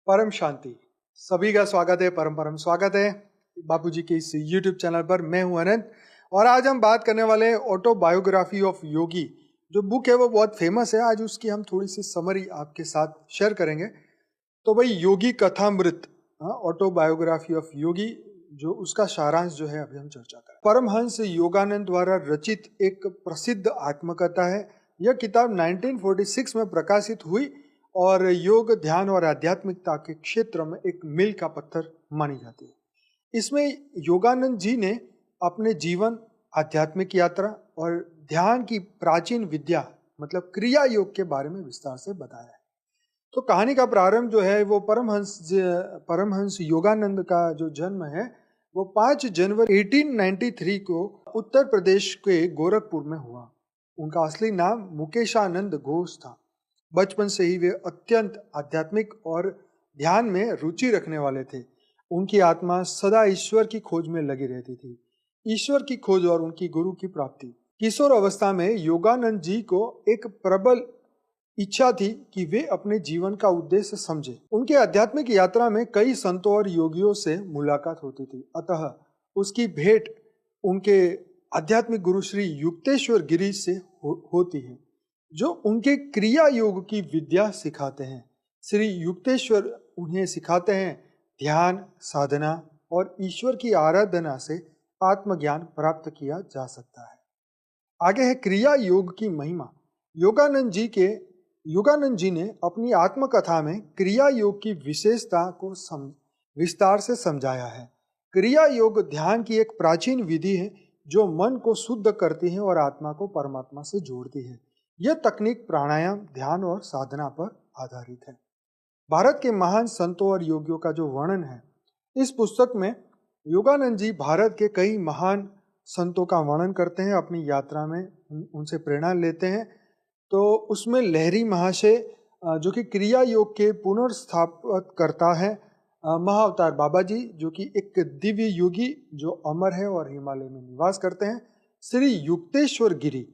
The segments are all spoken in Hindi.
परम शांति। सभी का स्वागत है, परम परम स्वागत है बापूजी के इस YouTube चैनल पर। मैं हूं अनंत और आज हम बात करने वाले हैं ऑटोबायोग्राफी ऑफ योगी। जो बुक है वो बहुत फेमस है। आज उसकी हम थोड़ी सी समरी आपके साथ शेयर करेंगे। तो भाई योगी कथामृत, ऑटोबायोग्राफी ऑफ योगी, जो उसका सारांश जो है अभी हम चर्चा करें। परमहंस योगानंद द्वारा रचित एक प्रसिद्ध आत्मकथा है। यह किताब 1946 में प्रकाशित हुई और योग, ध्यान और आध्यात्मिकता के क्षेत्र में एक मील का पत्थर मानी जाती है। इसमें योगानंद जी ने अपने जीवन, आध्यात्मिक यात्रा और ध्यान की प्राचीन विद्या मतलब क्रिया योग के बारे में विस्तार से बताया है। तो कहानी का प्रारंभ जो है वो परमहंस योगानंद का जो जन्म है वो 5 जनवरी 1893 को उत्तर प्रदेश के गोरखपुर में हुआ। उनका असली नाम मुकेशानंद घोष था। बचपन से ही वे अत्यंत आध्यात्मिक और ध्यान में रुचि रखने वाले थे। उनकी आत्मा सदा ईश्वर की खोज में लगी रहती थी, ईश्वर की खोज और उनकी गुरु की प्राप्ति। किशोर अवस्था में योगानंद जी को एक प्रबल इच्छा थी कि वे अपने जीवन का उद्देश्य समझे। उनके आध्यात्मिक यात्रा में कई संतों और योगियों से मुलाकात होती थी, अतः उसकी भेंट उनके आध्यात्मिक गुरु श्री युक्तेश्वर गिरी से होती है, जो उनके क्रिया योग की विद्या सिखाते हैं। श्री युक्तेश्वर उन्हें सिखाते हैं ध्यान, साधना और ईश्वर की आराधना से आत्मज्ञान प्राप्त किया जा सकता है। आगे है क्रिया योग की महिमा। योगानंद जी ने अपनी आत्मकथा में क्रिया योग की विशेषता को विस्तार से समझाया है। क्रिया योग ध्यान की एक प्राचीन विधि है जो मन को शुद्ध करती है और आत्मा को परमात्मा से जोड़ती है। यह तकनीक प्राणायाम, ध्यान और साधना पर आधारित है। भारत के महान संतों और योगियों का जो वर्णन है इस पुस्तक में, योगानंद जी भारत के कई महान संतों का वर्णन करते हैं, अपनी यात्रा में उनसे प्रेरणा लेते हैं। तो उसमें लहरी महाशय जो कि क्रिया योग के पुनर्स्थापित करता है, महाअवतार बाबा जी जो कि एक दिव्य योगी जो अमर है और हिमालय में निवास करते हैं, श्री युक्तेश्वर गिरी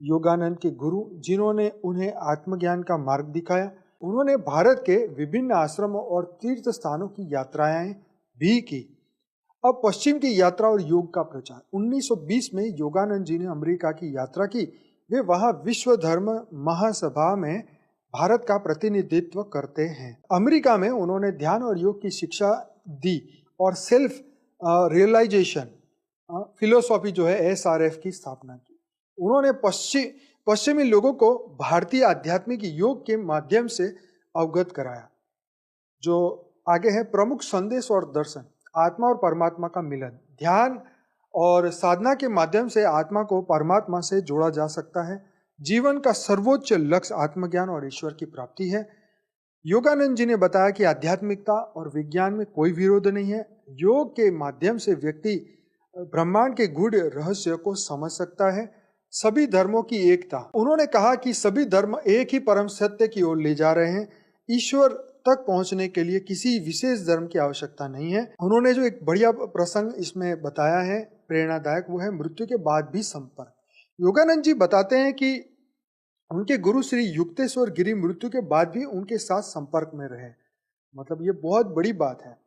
योगानंद के गुरु जिन्होंने उन्हें आत्मज्ञान का मार्ग दिखाया। उन्होंने भारत के विभिन्न आश्रमों और तीर्थ स्थानों की यात्राएं भी की। अब पश्चिम की यात्रा और योग का प्रचार। 1920 में योगानंद जी ने अमेरिका की यात्रा की। वे वहां विश्व धर्म महासभा में भारत का प्रतिनिधित्व करते हैं। अमेरिका में उन्होंने ध्यान और योग की शिक्षा दी और सेल्फ रियलाइजेशन फिलोसॉफी जो है SRF की स्थापना की। उन्होंने पश्चिमी लोगों को भारतीय आध्यात्मिक योग के माध्यम से अवगत कराया। जो आगे है प्रमुख संदेश और दर्शन। आत्मा और परमात्मा का मिलन। ध्यान और साधना के माध्यम से आत्मा को परमात्मा से जोड़ा जा सकता है। जीवन का सर्वोच्च लक्ष्य आत्मज्ञान और ईश्वर की प्राप्ति है। योगानंद जी ने बताया कि आध्यात्मिकता और विज्ञान में कोई विरोध नहीं है। योग के माध्यम से व्यक्ति ब्रह्मांड के गूढ़ रहस्य को समझ सकता है। सभी धर्मों की एकता। उन्होंने कहा कि सभी धर्म एक ही परम सत्य की ओर ले जा रहे हैं। ईश्वर तक पहुंचने के लिए किसी विशेष धर्म की आवश्यकता नहीं है। उन्होंने जो एक बढ़िया प्रसंग इसमें बताया है प्रेरणादायक, वो है मृत्यु के बाद भी संपर्क। योगानंद जी बताते हैं कि उनके गुरु श्री युक्तेश्वर गिरी मृत्यु के बाद भी उनके साथ संपर्क में रहे। मतलब ये बहुत बड़ी बात है।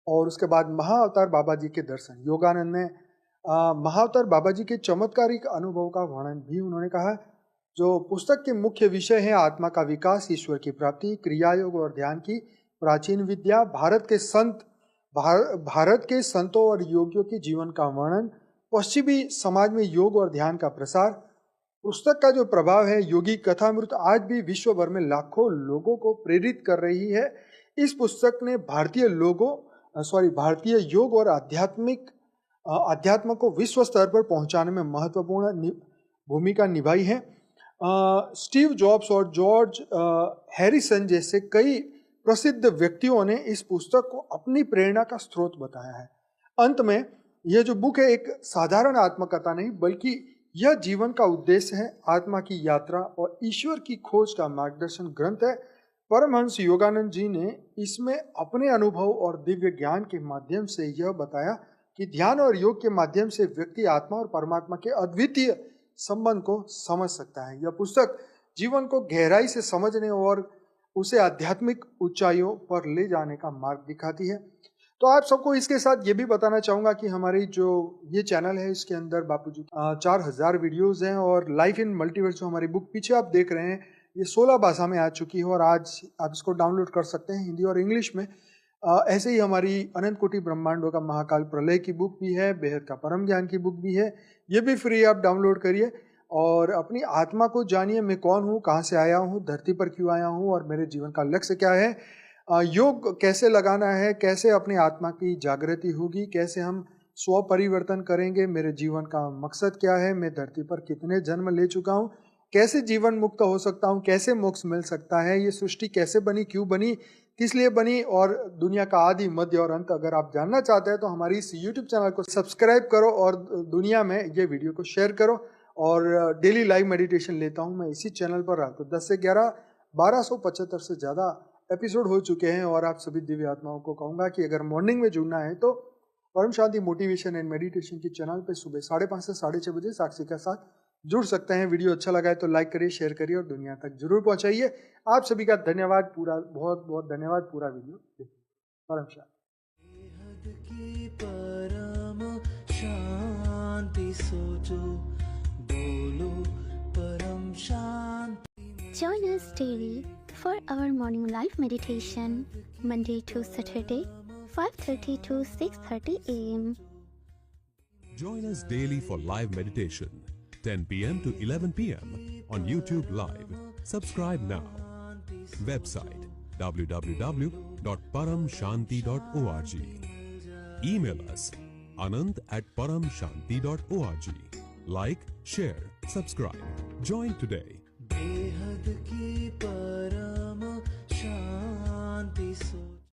और उसके बाद महाअवतार बाबा जी के दर्शन। योगानंद ने महाअवतार बाबा जी के चमत्कारिक अनुभव का वर्णन भी उन्होंने कहा। जो पुस्तक के मुख्य विषय है आत्मा का विकास, ईश्वर की प्राप्ति, क्रिया योग और ध्यान की प्राचीन विद्या, भारत के संतों और योगियों के जीवन का वर्णन, पश्चिमी समाज में योग और ध्यान का प्रसार। पुस्तक का जो प्रभाव है, योगी कथामृत आज भी विश्व भर में लाखों लोगों को प्रेरित कर रही है। इस पुस्तक ने भारतीय योग और अध्यात्म को विश्व स्तर पर पहुंचाने में महत्वपूर्ण भूमिका निभाई है। स्टीव जॉब्स और जॉर्ज हैरिसन जैसे कई प्रसिद्ध व्यक्तियों ने इस पुस्तक को अपनी प्रेरणा का स्रोत बताया है। अंत में यह जो बुक है एक साधारण आत्मकथा नहीं बल्कि यह जीवन का उद्देश्य है, आत्मा की यात्रा और ईश्वर की खोज का मार्गदर्शन ग्रंथ है। परमहंस योगानंद जी ने इसमें अपने अनुभव और दिव्य ज्ञान के माध्यम से यह बताया कि ध्यान और योग के माध्यम से व्यक्ति आत्मा और परमात्मा के अद्वितीय संबंध को समझ सकता है। यह पुस्तक जीवन को गहराई से समझने और उसे आध्यात्मिक ऊंचाइयों पर ले जाने का मार्ग दिखाती है। तो आप सबको इसके साथ ये भी बताना चाहूँगा कि हमारी जो ये चैनल है इसके अंदर बापूजी 4000 वीडियोस हैं, और लाइफ इन मल्टीवर्स जो हमारी बुक पीछे आप देख रहे हैं ये 16 भाषा में आ चुकी है, और आज आप इसको डाउनलोड कर सकते हैं हिंदी और इंग्लिश में। ऐसे ही हमारी अनंत कोटि ब्रह्मांडों का महाकाल प्रलय की बुक भी है, बेहद का परम ज्ञान की बुक भी है, ये भी फ्री आप डाउनलोड करिए और अपनी आत्मा को जानिए। मैं कौन हूँ, कहाँ से आया हूँ, धरती पर क्यों आया हूँ और मेरे जीवन का लक्ष्य क्या है, योग कैसे लगाना है, कैसे अपनी आत्मा की जागृति होगी, कैसे हम स्व परिवर्तन करेंगे, मेरे जीवन का मकसद क्या है, मैं धरती पर कितने जन्म ले चुका हूँ, कैसे जीवन मुक्त हो सकता हूँ, कैसे मोक्ष मिल सकता है, ये सृष्टि कैसे बनी, क्यों बनी, किस लिए बनी, और दुनिया का आदि मध्य और अंत अगर आप जानना चाहते हैं तो हमारी इस YouTube चैनल को सब्सक्राइब करो और दुनिया में ये वीडियो को शेयर करो। और डेली लाइव मेडिटेशन लेता हूँ मैं इसी चैनल पर, रात को 10 से 11 1275 से ज़्यादा एपिसोड हो चुके हैं। और आप सभी दिव्य आत्माओं को कहूँगा कि अगर मॉर्निंग में जुड़ना है तो परम शांति मोटिवेशन एंड मेडिटेशन की चैनल पे सुबह 5:30 से 6:30 बजे साक्षी के साथ जुड़ सकते हैं। वीडियो अच्छा लगा है तो लाइक करिए, शेयर करिए और दुनिया तक जरूर पहुंचाइए। आप सभी का धन्यवाद, पूरा बहुत बहुत धन्यवाद। पूरा वीडियो देखिए। परम शांति सोचो बोलो परम शांति। Join us daily for our morning live meditation, Monday to Saturday, 5:30 to 6:30 a.m. Join us daily for live meditation, 10 p.m. to 11 p.m. on YouTube Live. Subscribe now. Website www.paramshanti.org. Email us anant@paramshanti.org. Like, share, subscribe. Join today.